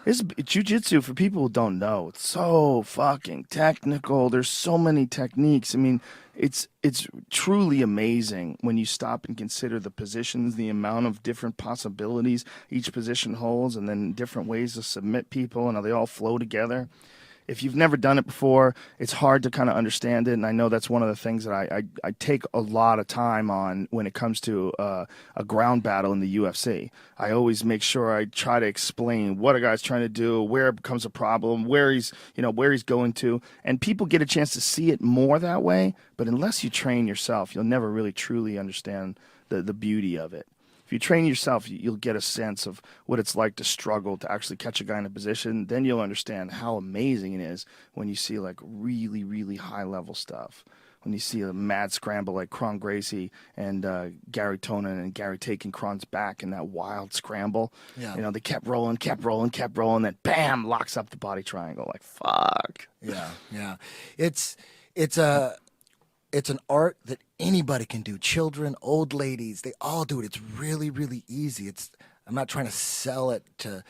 It's jiu-jitsu, for people who don't know, it's so fucking technical. There's so many techniques. I mean, it's truly amazing when you stop and consider the positions, the amount of different possibilities each position holds, and then different ways to submit people, and how they all flow together. If you've never done it before, it's hard to kind of understand it. And I know that's one of the things that I take a lot of time on when it comes to a ground battle in the UFC. I always make sure I try to explain what a guy's trying to do, where it becomes a problem, where he's going to. And people get a chance to see it more that way. But unless you train yourself, you'll never really truly understand the beauty of it. If you train yourself, you'll get a sense of what it's like to struggle to actually catch a guy in a position. Then you'll understand how amazing it is when you see like really, really high level stuff. When you see a mad scramble like Kron Gracie and Gary Tonin and Gary taking Kron's back in that wild scramble. Yeah. You know, they kept rolling, then bam, locks up the body triangle. Like, fuck. Yeah, yeah. It's an art that anybody can do. Children, old ladies, they all do it. It's really, really easy. I'm not trying to sell it to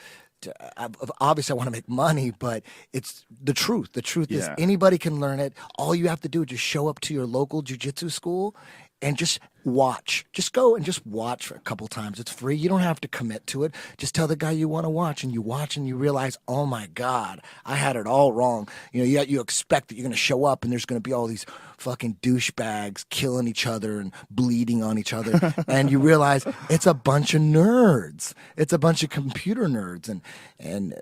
obviously I want to make money, but it's the truth. The truth is anybody can learn it. All you have to do is just show up to your local jiu-jitsu school and just watch. Just go and just watch for a couple times. It's free. You don't have to commit to it. Just tell the guy you want to watch, and you realize, oh my God, I had it all wrong. You know, you expect that you're going to show up and there's going to be all these fucking douchebags killing each other and bleeding on each other. And you realize it's a bunch of nerds. It's a bunch of computer nerds. And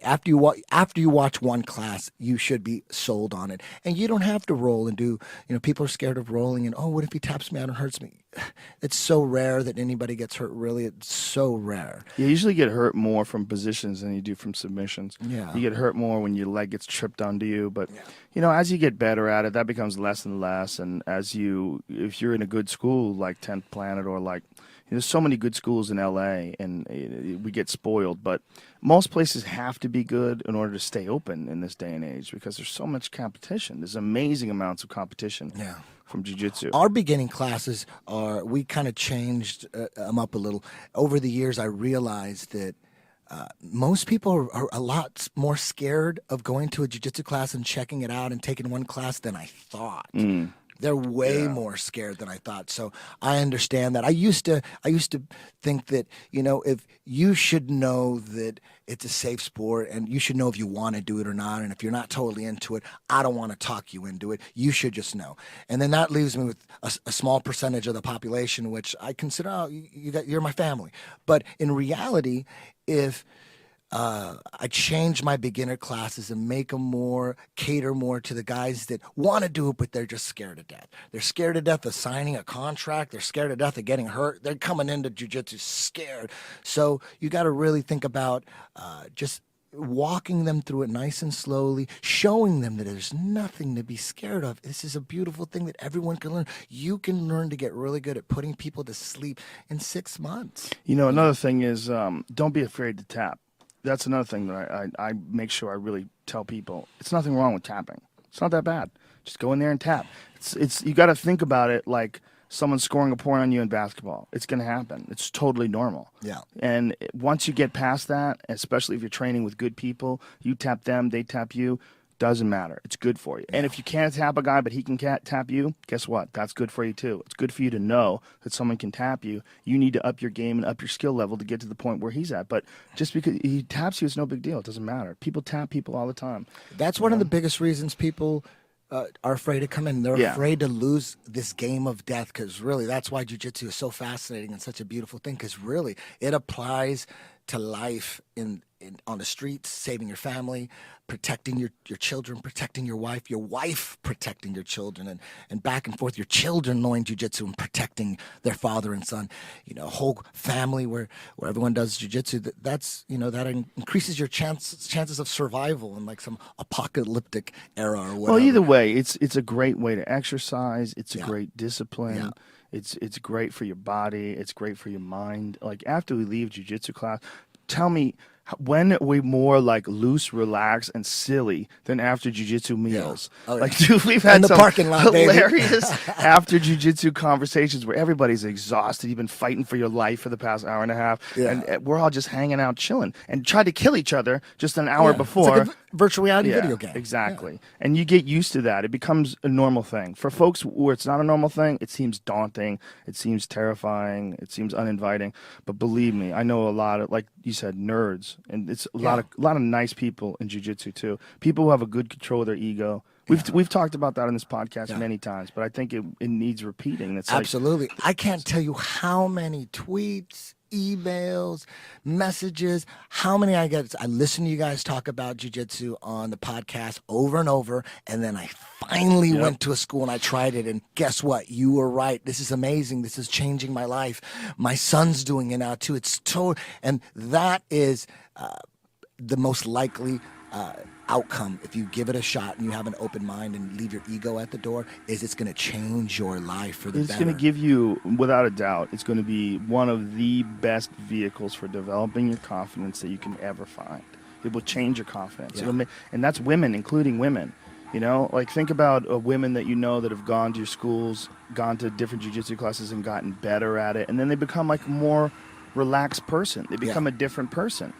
after you watch one class, you should be sold on it. And you don't have to roll and do, people are scared of rolling and, oh, what if he taps me out and hurts me? It's so rare that anybody gets hurt, really. It's so rare. You usually get hurt more from positions than you do from submissions. Yeah. You get hurt more when your leg gets tripped onto you. But, as you get better at it, that becomes less and less. And if you're in a good school like 10th Planet or like, there's so many good schools in L.A. and we get spoiled. But most places have to be good in order to stay open in this day and age because there's so much competition. There's amazing amounts of competition. Yeah. From jiu-jitsu. Our beginning classes we kind of changed them up a little. Over the years, I realized that most people are a lot more scared of going to a jiu-jitsu class and checking it out and taking one class than I thought. They're way more scared than I thought. So I understand that. I used to think that, if you should know that it's a safe sport and you should know if you want to do it or not. And if you're not totally into it, I don't want to talk you into it. You should just know. And then that leaves me with a small percentage of the population, which I consider, you're my family. But in reality, if I change my beginner classes and make them cater more to the guys that want to do it, but they're just scared to death. They're scared to death of signing a contract. They're scared to death of getting hurt. They're coming into jiu-jitsu scared. So you got to really think about just walking them through it nice and slowly, showing them that there's nothing to be scared of. This is a beautiful thing that everyone can learn. You can learn to get really good at putting people to sleep in 6 months. Another thing is don't be afraid to tap. That's another thing that I make sure I really tell people. It's nothing wrong with tapping. It's not that bad. Just go in there and tap. It's you got to think about it like someone scoring a point on you in basketball. It's going to happen. It's totally normal. Yeah. And once you get past that, especially if you're training with good people, you tap them, they tap you. Doesn't matter. It's good for you. And if you can't tap a guy, but he can tap you, guess what? That's good for you too. It's good for you to know that someone can tap you. You need to up your game and up your skill level to get to the point where he's at. But just because he taps you, it's no big deal. It doesn't matter. People tap people all the time. That's one of the biggest reasons people are afraid to come in. They're afraid to lose this game of death because really that's why jiu-jitsu is so fascinating and such a beautiful thing because really it applies to life on the streets, saving your family, protecting your children, protecting your wife protecting your children, and back and forth, your children knowing jiu-jitsu and protecting their father and son. A whole family where everyone does jiu-jitsu, that increases your chances of survival in like some apocalyptic era or whatever. Well, either way, it's a great way to exercise. It's a great discipline. Yeah. It's great for your body. It's great for your mind. Like after we leave jiu-jitsu class, tell me when are we more like loose, relaxed, and silly than after jiu-jitsu meals? Oh, yeah. Like, dude, we've had In the some parking lot, baby. hilarious after jiu-jitsu conversations where everybody's exhausted. You've been fighting for your life for the past hour and a half, and we're all just hanging out, chilling, and tried to kill each other just an hour before. It's like a virtual reality video game. Exactly. And you get used to that. It becomes a normal thing. For folks where it's not a normal thing, it seems daunting, it seems terrifying, it seems uninviting. But believe me, I know a lot of, like you said, nerds, and it's a lot of nice people in jiu-jitsu too. People who have a good control of their ego. We've talked about that on this podcast many times, but I think it needs repeating. It's absolutely. I can't tell you how many tweets, emails, messages, how many I get. I listen to you guys talk about jiu-jitsu on the podcast over and over, and then I finally went to a school and I tried it, and guess what? You were right. This is amazing. This is changing my life. My son's doing it now too. And that is the most likely outcome if you give it a shot and you have an open mind and leave your ego at the door, is it's going to change your life for the better. It's going to give you, without a doubt, it's going to be one of the best vehicles for developing your confidence that you can ever find. It will change your confidence. And that's women, including women. You know, like think about women that you know that have gone to your schools, gone to different jiu-jitsu classes and gotten better at it, and then they become like a more relaxed person. They become a different person.